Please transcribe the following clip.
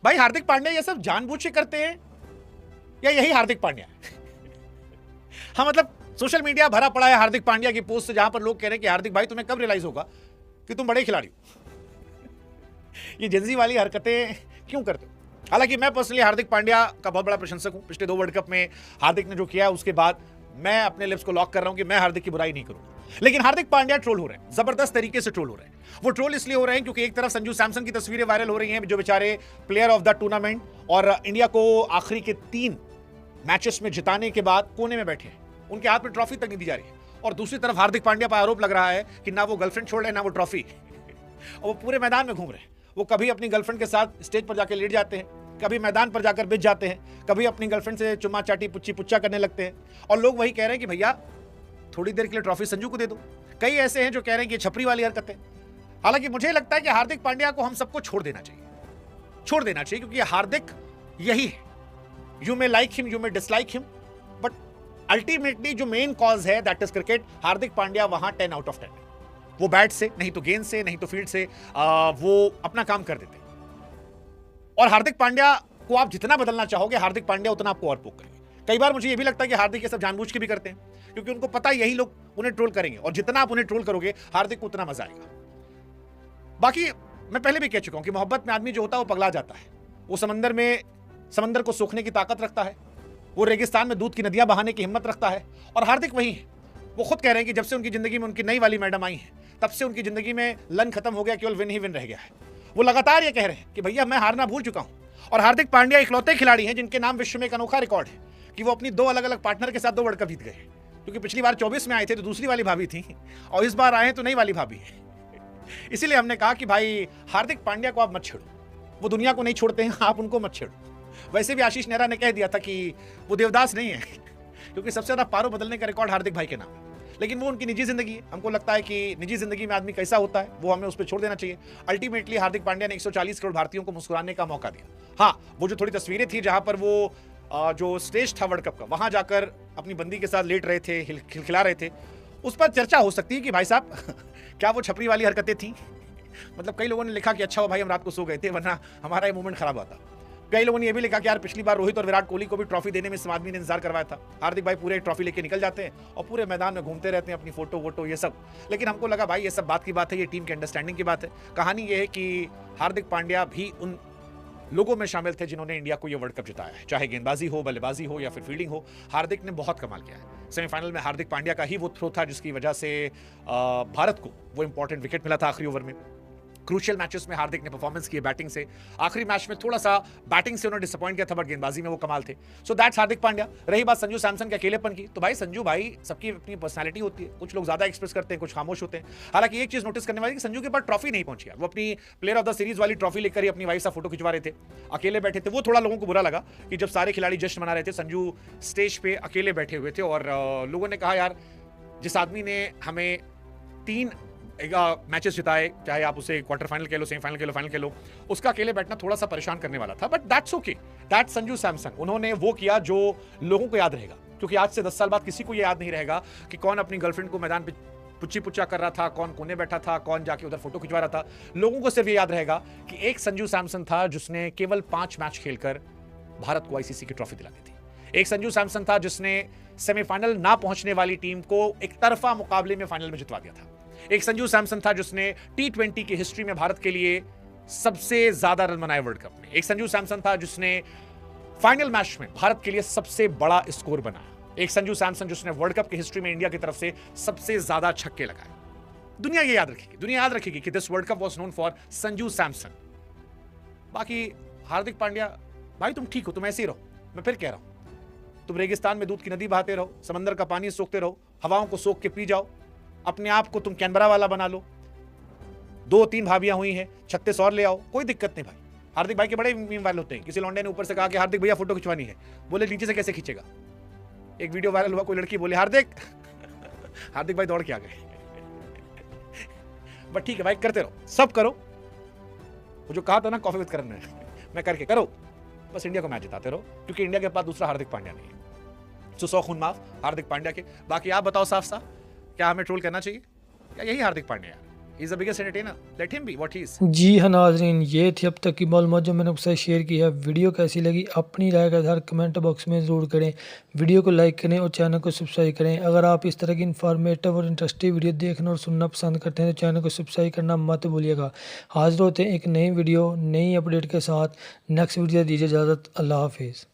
भाई हार्दिक पांड्या ये सब जानबूझ के करते हैं या यही हार्दिक पांड्या है? हाँ मतलब सोशल मीडिया भरा पड़ा है हार्दिक पांड्या की पोस्ट से, जहां पर लोग कह रहे हैं कि हार्दिक भाई तुम्हें कब रियलाइज होगा कि तुम बड़े खिलाड़ी हो, ये जेंजी वाली हरकतें क्यों करते हो? हालांकि मैं पर्सनली हार्दिक पांड्या का बहुत बड़ा प्रशंसक हूं। पिछले 2 वर्ल्ड कप में हार्दिक ने जो किया उसके बाद मैं अपने लिप्स को लॉक कर रहा हूं कि मैं हार्दिक की बुराई नहीं करूंगा। लेकिन हार्दिक पांड्या ट्रोल हो रहे हैं, जबरदस्त तरीके से ट्रोल हो रहे हैं। वो ट्रोल इसलिए हो रहे हैं क्योंकि एक तरफ संजू सैमसन की तस्वीरें वायरल हो रही हैं, जो बेचारे प्लेयर ऑफ द टूर्नामेंट और इंडिया को आखिरी के 3 मैचेस में जिताने के बाद कोने में बैठे हैं, उनके हाथ में ट्रॉफी तक नहीं दी जा रही है। और दूसरी तरफ हार्दिक पांड्या पर आरोप लग रहा है कि ना वो गर्लफ्रेंड छोड़ रहे ना वो ट्रॉफी, और वो पूरे मैदान में घूम रहे हैं। वो कभी अपनी गर्लफ्रेंड के साथ स्टेज पर जाकर लेट जाते हैं, कभी मैदान पर जाकर बिछ जाते हैं, कभी अपनी गर्लफ्रेंड से चुम्मा चाटी पुच्ची पुच्चा करने लगते हैं, और लोग वही कह रहे हैं कि भैया थोड़ी देर के लिए ट्रॉफी संजू को दे दो। कई ऐसे हैं जो कह रहे हैं कि छपरी वाली हरकत है। हालांकि मुझे लगता है कि हार्दिक पांड्या को हम सबको छोड़ देना चाहिए, क्योंकि हार्दिक यही है। You may like him, you may dislike him, but ultimately जो मेन कॉज है that is cricket. Hardik Pandya वहां 10 आउट ऑफ 10। वो बैट से नहीं तो गेंद से नहीं तो फील्ड से वो अपना काम कर देते। और हार्दिक पांड्या को आप जितना बदलना चाहोगे, हार्दिक पांड्या उतना आपको और पोक करेंगे। कई बार मुझे ये भी लगता है कि हार्दिक ये सब जानबूझ के भी करते हैं, क्योंकि उनको पता है यही लोग उन्हें ट्रोल करेंगे, और जितना आप उन्हें ट्रोल करोगे हार्दिक को उतना मजा आएगा। बाकी मैं पहले भी कह चुका हूं कि मोहब्बत में आदमी जो होता है वो पगला जाता है। वो समंदर को सोखने की ताकत रखता है, वो रेगिस्तान में दूध की नदियां बहाने की हिम्मत रखता है, और हार्दिक वही है। वो खुद कह रहे हैं कि जब से उनकी जिंदगी में उनकी नई वाली मैडम आई है, तब से उनकी जिंदगी में लन खत्म हो गया, केवल विन ही विन रह गया है। वो लगातार ये कह रहे हैं कि भैया मैं हारना भूल चुका हूं। और हार्दिक पांड्या इकलौते खिलाड़ी हैं जिनके नाम विश्व में एक अनोखा रिकॉर्ड है कि वो अपनी 2 अलग अलग पार्टनर के साथ 2 वर्ल्ड कप जीत गए। क्योंकि पिछली बार 24 में आए थे तो दूसरी वाली भाभी थी, और इस बार आए हैं तो नई वाली भाभी है। इसीलिए हमने कहा कि भाई हार्दिक पांड्या को आप मत छेड़ो, वो दुनिया को नहीं छोड़ते हैं, आप उनको मत छेड़ो। वैसे भी आशीष नेहरा ने कह दिया था कि वो देवदास नहीं है, क्योंकि सबसे ज्यादा पारो बदलने का रिकॉर्ड हार्दिक भाई के नाम है। लेकिन वो उनकी निजी जिंदगी है। हमको लगता है कि निजी जिंदगी में आदमी कैसा होता है वो हमें उस पर छोड़ देना चाहिए। अल्टीमेटली हार्दिक पांड्या ने 140 करोड़ भारतीयों को मुस्कुराने का मौका दिया। हाँ, वो जो थोड़ी तस्वीरें थी जहां पर वो जो स्टेज था वर्ल्ड कप का, वहां जाकर अपनी बंदी के साथ लेट रहे थे, खिलखिला रहे थे, उस पर चर्चा हो सकती है कि भाई साहब क्या वो छपरी वाली हरकतें थी। मतलब कई लोगों ने लिखा कि अच्छा हो भाई हम रात को सो गए थे, वरना हमारा ये मूवमेंट खराब होता। कई लोगों ने यह भी लिखा कि यार पिछली बार रोहित और विराट कोहली को भी ट्रॉफी देने में इस आदमी ने इंतजार करवाया था। हार्दिक भाई पूरे ट्रॉफी लेके निकल जाते हैं और पूरे मैदान में घूमते रहते हैं, अपनी फोटो वोटो ये सब। लेकिन हमको लगा भाई ये सब बात की बात है, ये टीम के अंडरस्टैंडिंग की बात है। कहानी ये है कि हार्दिक पांड्या भी उन लोगों में शामिल थे जिन्होंने इंडिया को ये वर्ल्ड कप जिताया है, चाहे गेंदबाजी हो, बल्लेबाजी हो या फिर फील्डिंग हो। हार्दिक ने बहुत कमाल किया है। सेमीफाइनल में हार्दिक पांड्या का ही वो थ्रो था जिसकी वजह से भारत को वो इंपॉर्टेंट विकेट मिला था आखिरी ओवर में। क्रूशियल मैचेस में हार्दिक ने परफॉर्मेंस की बैटिंग से। आखिरी मैच में थोड़ा सा बैटिंग से उन्होंने डिसअपॉइंट किया था, बट गेंदबाजी में वो कमाल थे। So that's Hardik Pandya. रही बात संजू सैमसन के अकेलेपन की, तो भाई संजू भाई सबकी अपनी पर्सनालिटी होती है। कुछ लोग ज्यादा एक्सप्रेस करते हैं, कुछ खामोश होते हैं। हालांकि एक चीज नोटिस करने वाली कि संजू के पास ट्रॉफी नहीं पहुंची है। वो अपनी प्लेयर ऑफ द सीरीज वाली ट्रॉफी लेकर ही अपनी वाइफ से फोटो खिंचवा रहे थे, अकेले बैठे थे। वो थोड़ा लोगों को बुरा लगा कि जब सारे खिलाड़ी जश्न मना रहे थे, संजू स्टेज पे अकेले बैठे हुए थे। और लोगों ने कहा यार जिस आदमी ने हमें 3 मैचेस जिताए, चाहे आप उसे क्वार्टर फाइनल कह लो, सेमीफाइनल कह लो, फाइनल कह लो, उसका अकेले बैठना थोड़ा सा परेशान करने वाला था। But that's okay, that's Sanju Samson. उन्होंने वो किया जो लोगों को याद रहेगा, क्योंकि आज से 10 साल बाद किसी को ये याद नहीं रहेगा कि कौन अपनी गर्लफ्रेंड को मैदान पे पुच्ची पुच्चा कर रहा था, कौन कोने बैठा था, कौन जाके उधर फोटो खिंचवा रहा था। लोगों को सिर्फ ये याद रहेगा कि एक संजू सैमसन था जिसने केवल 5 मैच खेलकर भारत को आईसीसी की ट्रॉफी दिला दी थी। एक संजू सैमसन था जिसने सेमीफाइनल ना पहुंचने वाली टीम को एक तरफा मुकाबले में फाइनल में जितवा दिया था। एक संजू सैमसन था जिसने T20 की हिस्ट्री में भारत के लिए सबसे ज्यादा रन बनाए वर्ल्ड कप में। एक संजू सैमसन था जिसने फाइनल मैच में भारत के लिए सबसे बड़ा स्कोर बनाया। एक संजू सैमसन जिसने वर्ल्ड कप की हिस्ट्री में इंडिया की तरफ से सबसे ज्यादा छक्के लगाए। दुनिया ये याद रखेगी, दुनिया याद रखेगी कि this world cup was known for Sanju Samson. बाकी हार्दिक पांड्या भाई तुम ठीक हो, तुम ऐसे ही रहो। मैं फिर कह रहा हूं, तुम रेगिस्तान में दूध की नदी बहाते रहो, समंदर का पानी सोखते रहो, हवाओं को सोख के पी जाओ, अपने आप को तुम कैनबरा वाला बना लो। 2-3 भाभियां हुई हैं, 36 और ले आओ, कोई दिक्कत नहीं भाई। हार्दिक भाई के बड़े मीम वायरल होते हैं। किसी लौंडे ने ऊपर से कहा कि हार्दिक भैया फोटो खिंचवानी है, बोले नीचे से कैसे खींचेगा। एक वीडियो वायरल हुआ, कोई लड़की बोले हार्दिक हार्दिक भाई दौड़ के आ गए। बट ठीक है भाई, करते रहो, सब करो। वो जो कहा था ना कॉफी विद करण में, मैं करके करो, बस इंडिया को मैच जिताते रहो, क्योंकि इंडिया के पास दूसरा हार्दिक पांड्या नहीं है। सो 100 खून माफ हार्दिक पांड्या के। बाकी आप बताओ साफ साफ, क्या हमें ट्रोल करना चाहिए या यही हार्दिक पांड्या यार? He is the biggest entertainer, let him be what he is. जी हाँ नाजरीन, ये थी अब तक की मालूमात जो मैंने आपके साथ शेयर की है। वीडियो कैसी लगी अपनी राय का इज़हार कमेंट बॉक्स में ज़रूर करें। वीडियो को लाइक करें और चैनल को सब्सक्राइब करें। अगर आप इस तरह की इन्फॉर्मेटिव और इंटरेस्टिंग वीडियो देखना और सुनना पसंद करते हैं तो चैनल को सब्सक्राइब करना मत भूलिएगा। हाजिर होते हैं एक नई वीडियो नई अपडेट के साथ। नेक्स्ट वीडियो दीजिए इजाज़त। अल्लाह हाफिज़।